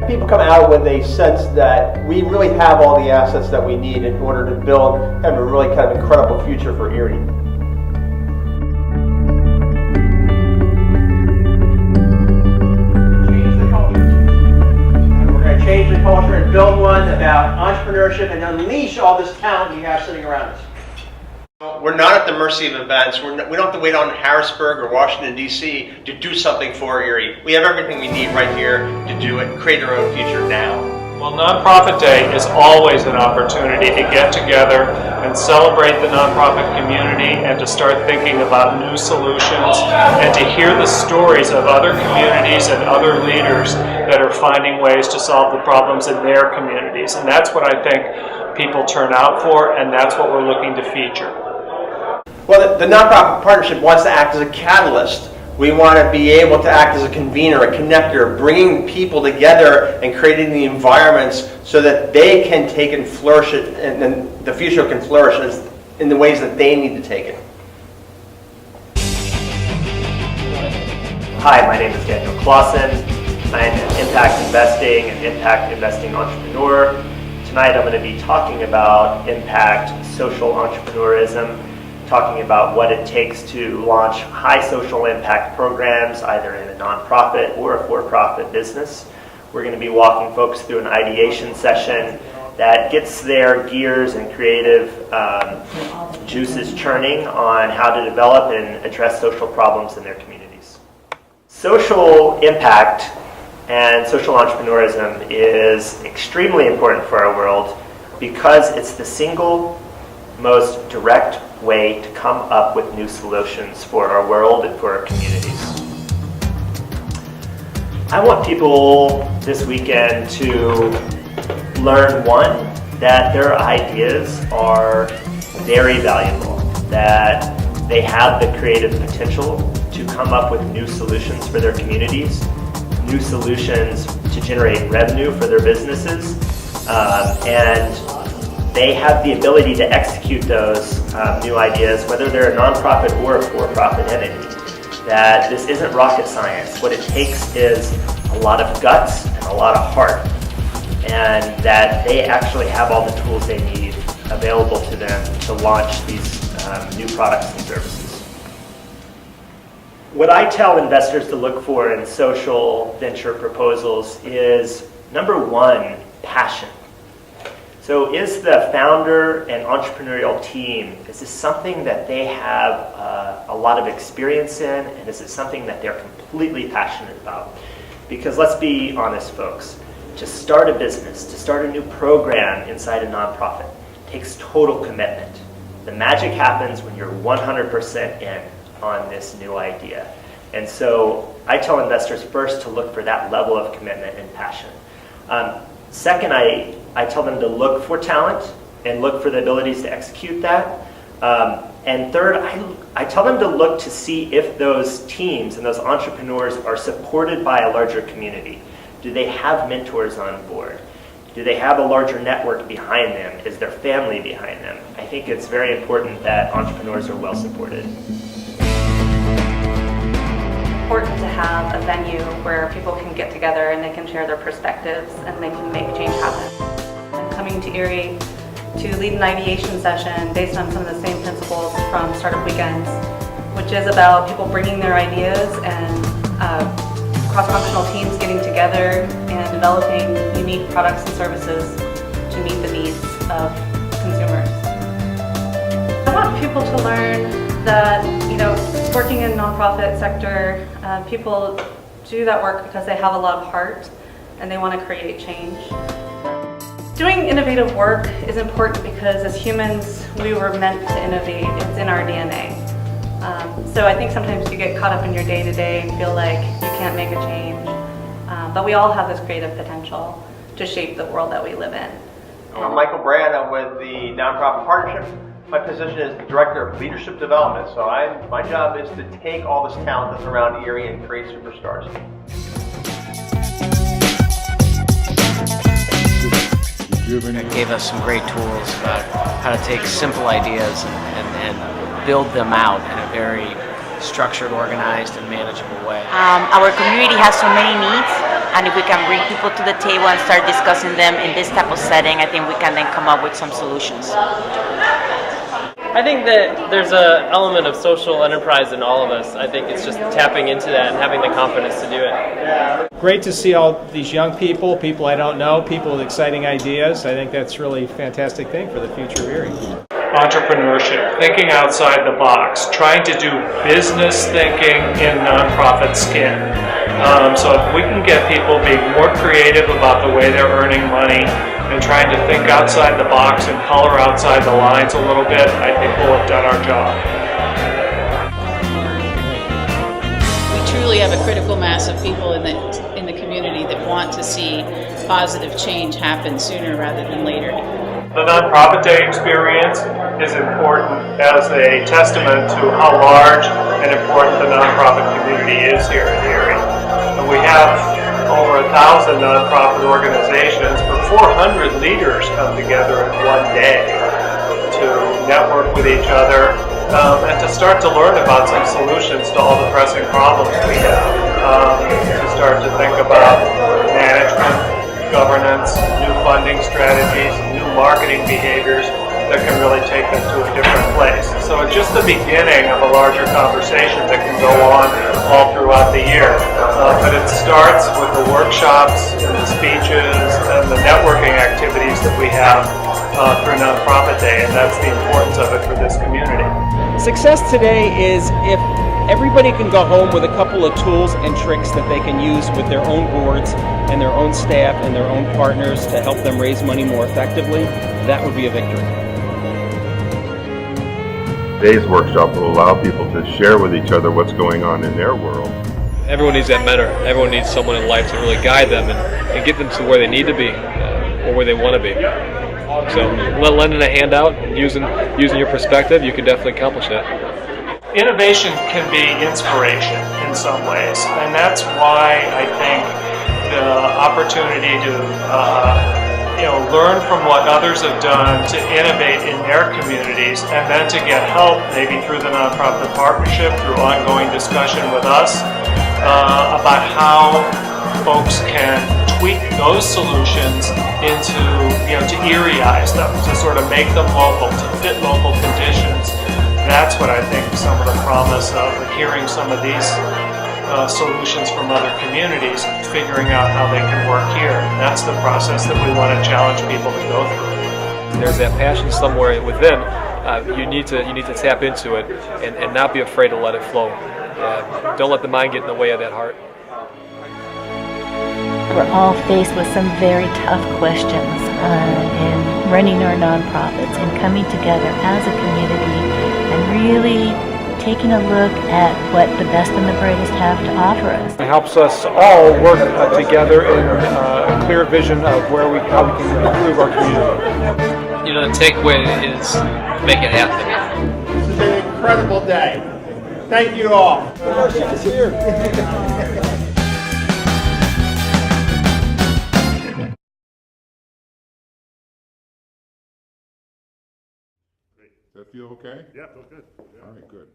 People come out with a sense that we really have all the assets that we need in order to build a really kind of incredible future for Erie. Change the culture. And we're going to change the culture and build one about entrepreneurship and unleash all this talent you have sitting around us. We're not at the mercy of events. We don't have to wait on Harrisburg or Washington, D.C. to do something for Erie. We have everything we need right here to do it, create our own future now. Well, Nonprofit Day is always an opportunity to get together and celebrate the nonprofit community and to start thinking about new solutions and to hear the stories of other communities and other leaders that are finding ways to solve the problems in their communities. And that's what I think people turn out for, and that's what we're looking to feature. Well, the nonprofit partnership wants to act as a catalyst. We want to be able to act as a convener, a connector, bringing people together and creating the environments so that they can take and flourish it, and then the future can flourish in the ways that they need to take it. Hi, my name is Daniel Clausen. I'm an impact investing and impact investing entrepreneur. Tonight I'm going to be talking about impact social entrepreneurism, talking about what it takes to launch high social impact programs either in a nonprofit or a for-profit business. We're going to be walking folks through an ideation session that gets their gears and creative juices churning on how to develop and address social problems in their communities. Social impact and social entrepreneurism is extremely important for our world because it's the single most direct way to come up with new solutions for our world and for our communities. I want people this weekend to learn, one, that their ideas are very valuable, that they have the creative potential to come up with new solutions for their communities, new solutions to generate revenue for their businesses, and they have the ability to execute those new ideas, whether they're a nonprofit or a for-profit entity. That this isn't rocket science. What it takes is a lot of guts and a lot of heart, and that they actually have all the tools they need available to them to launch these new products and services. What I tell investors to look for in social venture proposals is, number one, passion. So is the founder and entrepreneurial team, is this something that they have a lot of experience in, and is it something that they're completely passionate about? Because let's be honest, folks, to start a business, to start a new program inside a nonprofit, takes total commitment. The magic happens when you're 100% in on this new idea. And so I tell investors first to look for that level of commitment and passion. Second, I tell them to look for talent and look for the abilities to execute that. And third, I tell them to look to see if those teams and those entrepreneurs are supported by a larger community. Do they have mentors on board? Do they have a larger network behind them? Is their family behind them? I think it's very important that entrepreneurs are well supported. Important to have a venue where people can get together and they can share their perspectives and they can make change happen. I'm coming to Erie to lead an ideation session based on some of the same principles from Startup Weekends, which is about people bringing their ideas and cross-functional teams getting together and developing unique products and services to meet the needs of consumers. I want people to learn that, working in the nonprofit sector, people do that work because they have a lot of heart and they want to create change. Doing innovative work is important because as humans, we were meant to innovate. It's in our DNA. So I think sometimes you get caught up in your day-to-day and feel like you can't make a change. But we all have this creative potential to shape the world that we live in. I'm Michael Brand. I'm with the Nonprofit Partnership. My position is the Director of Leadership Development. So my job is to take all this talent that's around Erie and create superstars. It gave us some great tools about how to take simple ideas and build them out in a very structured, organized, and manageable way. Our community has so many needs, And if we can bring people to the table and start discussing them in this type of setting, I think we can then come up with some solutions. I think that there's an element of social enterprise in all of us. I think it's just tapping into that and having the confidence to do it. Great to see all these young people I don't know, people with exciting ideas. I think that's really a fantastic thing for the future of Erie. Entrepreneurship, thinking outside the box, trying to do business thinking in nonprofit skin. So if we can get people being more creative about the way they're earning money and trying to think outside the box and color outside the lines a little bit, I think we'll have done our job. We truly have a critical mass of people in the community that want to see positive change happen sooner rather than later. The Nonprofit Day experience is important as a testament to how large and important the nonprofit community is here in Erie. And we have over 1,000 nonprofit organizations, but 400 leaders come together in one day to network with each other and to start to learn about some solutions to all the pressing problems we have. To start to think about management, governance, new funding strategies, new marketing behaviors that can really take them to a different place. So it's just the beginning of a larger conversation that can go on all throughout the year. But it starts with the workshops and the speeches and the networking activities that we have through Nonprofit Day, and that's the importance of it for this community. Success today is if everybody can go home with a couple of tools and tricks that they can use with their own boards and their own staff and their own partners to help them raise money more effectively. That would be a victory. Today's workshop will allow people to share with each other what's going on in their world. Everyone needs that mentor. Everyone needs someone in life to really guide them and get them to where they need to be or where they want to be. So lending a hand out, using your perspective, you can definitely accomplish that. Innovation can be inspiration in some ways, and that's why I think the opportunity to learn from what others have done to innovate in their communities, and then to get help maybe through the nonprofit partnership, through ongoing discussion with us about how folks can tweak those solutions into, to Erie-ize them, to sort of make them local, to fit local conditions. That's what I think some of the promise of hearing some of these solutions from other communities, figuring out how they can work here. And that's the process that we want to challenge people to go through. There's that passion somewhere within. You need to tap into it and not be afraid to let it flow. Don't let the mind get in the way of that heart. We're all faced with some very tough questions in running our nonprofits and coming together as a community and really taking a look at what the best and the brightest have to offer us. It helps us all work together in a clear vision of how we can improve our community. The takeaway is make it happen. This is an incredible day. Thank you all. It's here. Does that feel okay? Yeah, feels good. All right, good.